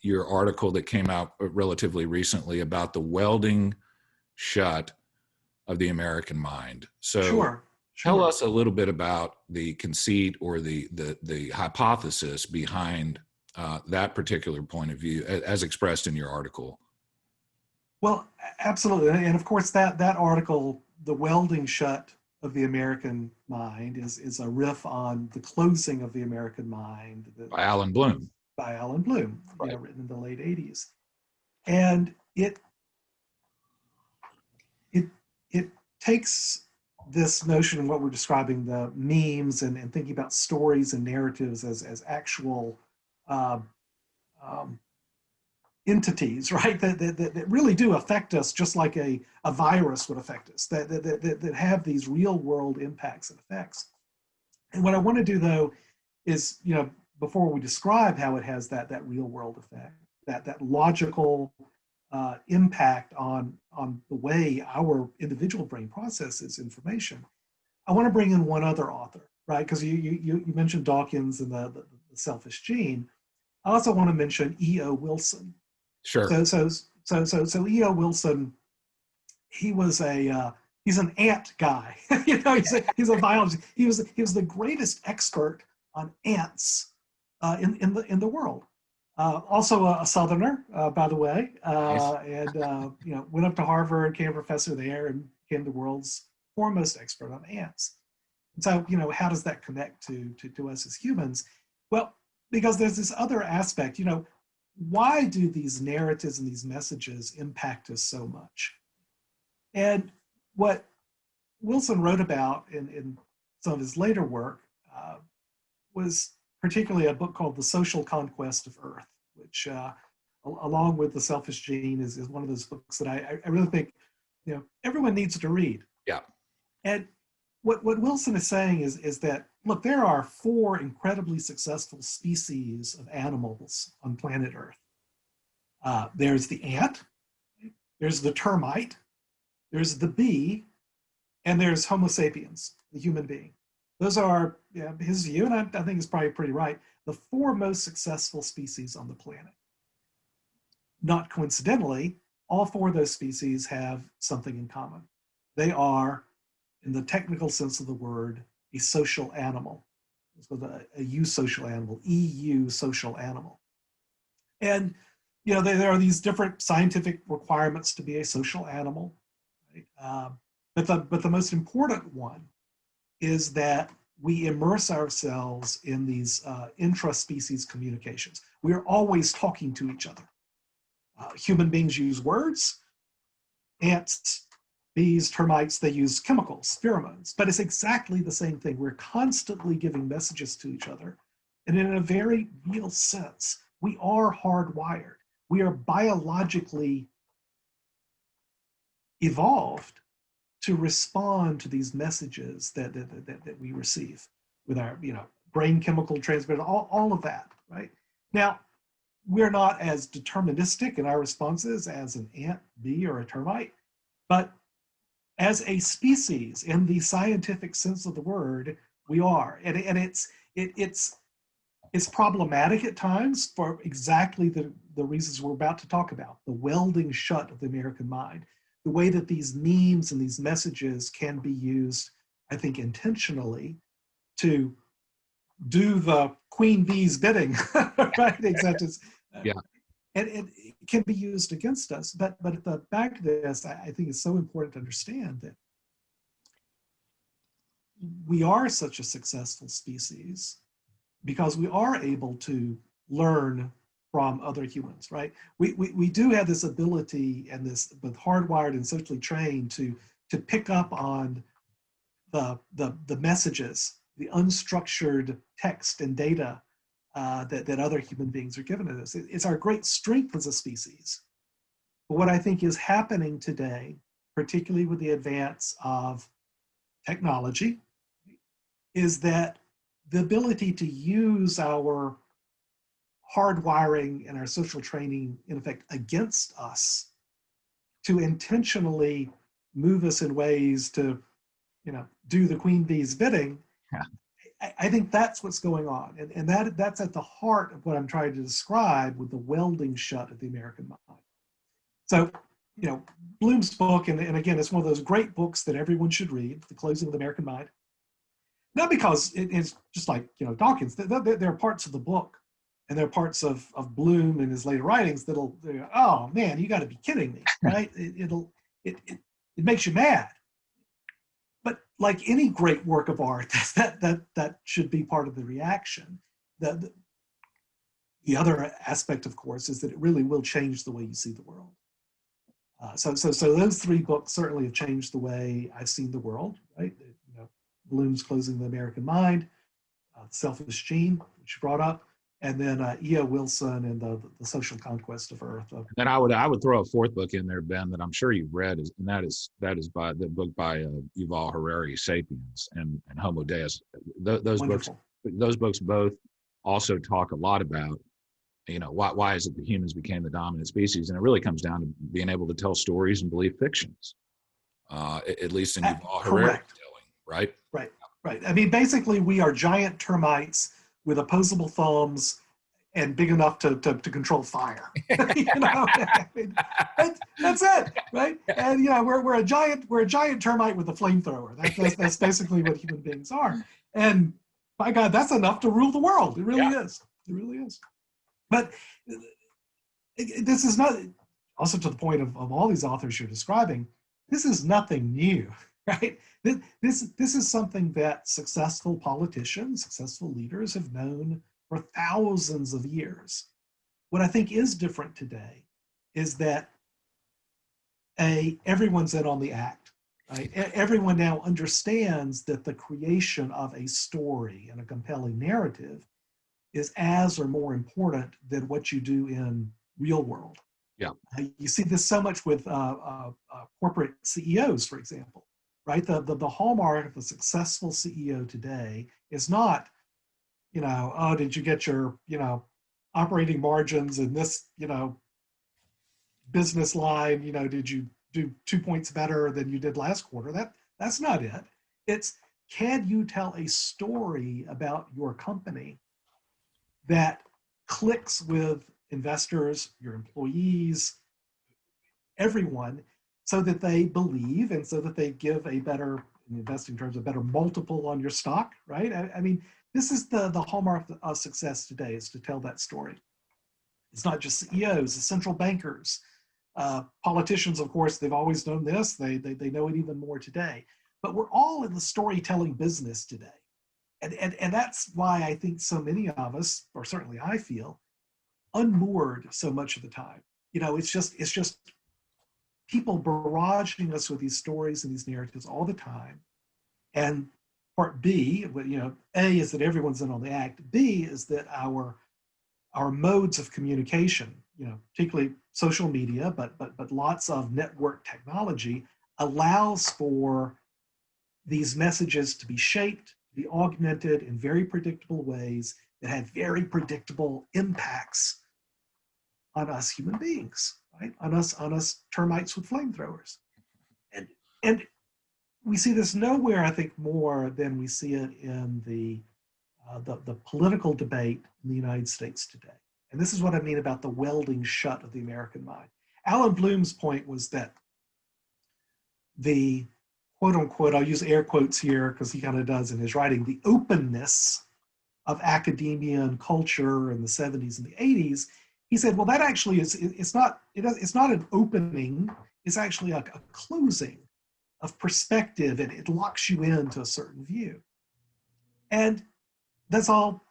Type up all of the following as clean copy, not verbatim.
your article that came out relatively recently about the welding shut of the American mind. So Sure. tell us a little bit about the conceit or the hypothesis behind that particular point of view as expressed in your article. Well, absolutely. And of course, that article, The Welding Shut of the American Mind, is a riff on The Closing of the American Mind By Alan Bloom. By Alan Bloom, Right. written in the late 80s. And it takes this notion of what we're describing, the memes and thinking about stories and narratives as actual entities, right? That really do affect us, just like a virus would affect us, that have these real world impacts and effects. And what I want to do, though, is, before we describe how it has that real world effect, that logical impact on the way our individual brain processes information, I want to bring in one other author, right? Because you mentioned Dawkins and the selfish gene. I also want to mention E.O. Wilson. Sure. So E.O. Wilson, he's an ant guy. He's a biologist. He was the greatest expert on ants in the world. Also a Southerner, by the way, and went up to Harvard, became a professor there, and became the world's foremost expert on ants. And so, how does that connect to us as humans? Well, because there's this other aspect. Why do these narratives and these messages impact us so much? And what Wilson wrote about in some of his later work was particularly a book called The Social Conquest of Earth, which, along with The Selfish Gene, is one of those books that I really think everyone needs to read. Yeah. And what Wilson is saying is that, look, there are 4 incredibly successful species of animals on planet Earth. There's the ant, there's the termite, there's the bee, and there's Homo sapiens, the human being. Those are, his view, and I think it's probably pretty right, the 4 most successful species on the planet. Not coincidentally, all 4 of those species have something in common. They are, in the technical sense of the word, a social animal. It's called a eusocial animal, EU social animal. And there are these different scientific requirements to be a social animal, right? But the most important one is that we immerse ourselves in these intra-species communications. We are always talking to each other. Human beings use words. Ants, bees, termites, they use chemicals, pheromones. But it's exactly the same thing. We're constantly giving messages to each other. And in a very real sense, we are hardwired. We are biologically evolved to respond to these messages that we receive with our brain chemical transmitter, all of that, right? Now, we're not as deterministic in our responses as an ant, bee, or a termite, but as a species, in the scientific sense of the word, we are. And it's problematic at times for exactly the reasons we're about to talk about, the welding shut of the American mind. The way that these memes and these messages can be used, I think, intentionally to do the queen bee's bidding, right? Yeah. And it can be used against us. But at the back of this, I think it's so important to understand that we are such a successful species because we are able to learn from other humans, right? We do have this ability, and this both hardwired and socially trained to pick up on the messages, the unstructured text and data that other human beings are giving us. It's our great strength as a species. But what I think is happening today, particularly with the advance of technology, is that the ability to use our hardwiring and our social training, in effect, against us, to intentionally move us in ways to, do the queen bee's bidding, I think that's what's going on. And that's at the heart of what I'm trying to describe with the welding shut of the American mind. So, Bloom's book, and again, it's one of those great books that everyone should read, The Closing of the American Mind. Not because it's just like, Dawkins. There are parts of the book, and there are parts of Bloom and his later writings that'll, oh man, you got to be kidding me, right? It makes you mad. But like any great work of art, that should be part of the reaction. The other aspect, of course, is that it really will change the way you see the world. So those three books certainly have changed the way I've seen the world, right? Bloom's Closing the American Mind, Selfish Gene, which you brought up, and then E.O. Wilson and the Social Conquest of Earth. Then I would throw a fourth book in there, Ben, that I'm sure you've read, and that is by the book by Yuval Harari, *Sapiens* and *Homo Deus*. Those books both also talk a lot about, why is it that humans became the dominant species, and it really comes down to being able to tell stories and believe fictions, at least in Yuval Harari's telling, right? Right. I mean, basically, we are giant termites with opposable thumbs and big enough to control fire. That's it, right? And we're a giant termite with a flamethrower. That's basically what human beings are. And by God, that's enough to rule the world. It really is. It really is. But this is not, also to the point of all these authors you're describing, this is nothing new, right? This is something that successful politicians, successful leaders have known for thousands of years. What I think is different today is that everyone's in on the act, right? Everyone now understands that the creation of a story and a compelling narrative is as or more important than what you do in real world. Yeah. You see this so much with corporate CEOs, for example, right? The hallmark of a successful CEO today is not, oh, did you get your, operating margins in this, business line, did you do 2 points better than you did last quarter? That's not it. It's, can you tell a story about your company that clicks with investors, your employees, everyone, so that they believe and so that they give a better, in investing terms, a better multiple on your stock, right? I mean, this is the hallmark of success today, is to tell that story. It's not just CEOs, it's central bankers, politicians, of course, they've always known this. They know it even more today. But we're all in the storytelling business today. And that's why I think so many of us, or certainly I feel, unmoored so much of the time. It's just people barraging us with these stories and these narratives all the time. And part B, A is that everyone's in on the act. B is that our modes of communication, particularly social media, but lots of network technology, allows for these messages to be shaped, be augmented in very predictable ways that have very predictable impacts on us human beings, right? On us termites with flamethrowers. And we see this nowhere, I think, more than we see it in the political debate in the United States today. And this is what I mean about the welding shut of the American mind. Alan Bloom's point was that the quote unquote, I'll use air quotes here because he kind of does in his writing, the openness of academia and culture in the 70s and the 80s, he said, well, that actually it's not an opening, it's actually a closing of perspective, and it locks you into a certain view. And that's all,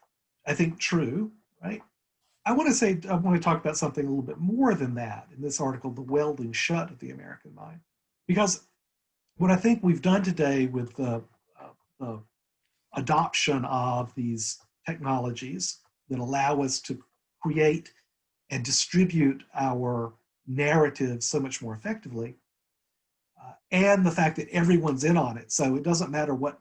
I think, true, right? I want to talk about something a little bit more than that in this article, The Welding Shut of the American Mind, because what I think we've done today with the adoption of these technologies that allow us to create and distribute our narrative so much more effectively, and the fact that everyone's in on it. So it doesn't matter what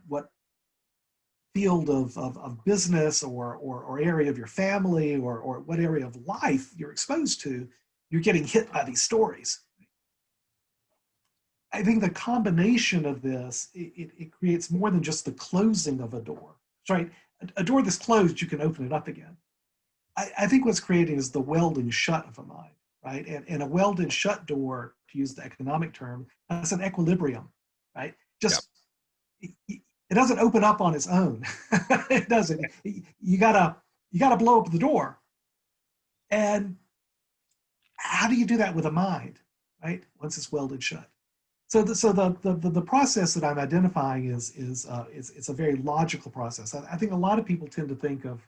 field of business or area of your family or what area of life you're exposed to, you're getting hit by these stories. I think the combination of this, it creates more than just the closing of a door, sorry, a door that's closed, you can open it up again. I think what's creating is the welding shut of a mind, right? And a welded shut door, to use the economic term, that's an equilibrium, right? Just, it doesn't open up on its own. It doesn't. You gotta blow up the door. And how do you do that with a mind, right? Once it's welded shut. So the process that I'm identifying is it's a very logical process. I think a lot of people tend to think of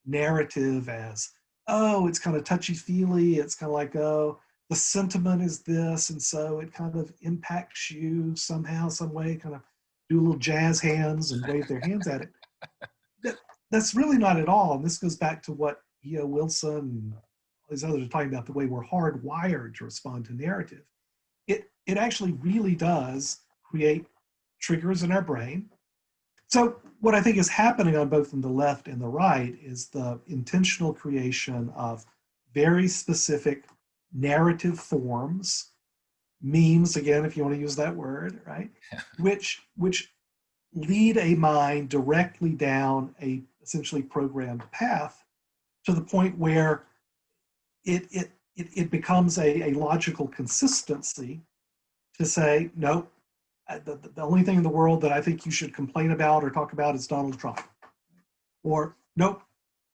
narrative as, oh, it's kind of touchy-feely. It's kind of like, oh, the sentiment is this, and so it kind of impacts you somehow, some way, kind of do a little jazz hands and wave their hands at it. That's really not at all. And this goes back to what E.O. Wilson and all these others are talking about, the way we're hardwired to respond to narrative. It actually really does create triggers in our brain. So what I think is happening on both the left and the right is the intentional creation of very specific narrative forms, memes, again, if you want to use that word, right? which lead a mind directly down a essentially programmed path to the point where it becomes a logical consistency to say, no, the only thing in the world that I think you should complain about or talk about is Donald Trump. Or, nope,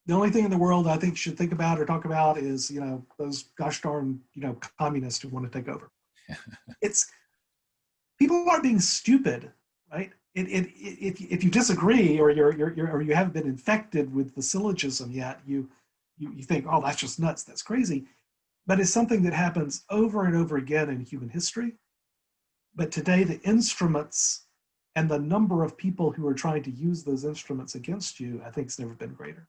the only thing in the world I think you should think about or talk about is, those gosh darn, communists who want to take over. It's, people aren't being stupid, right? If you disagree or you haven't been infected with the syllogism yet, you think, oh, that's just nuts, that's crazy. But it's something that happens over and over again in human history. But today, the instruments and the number of people who are trying to use those instruments against you, I think, has never been greater.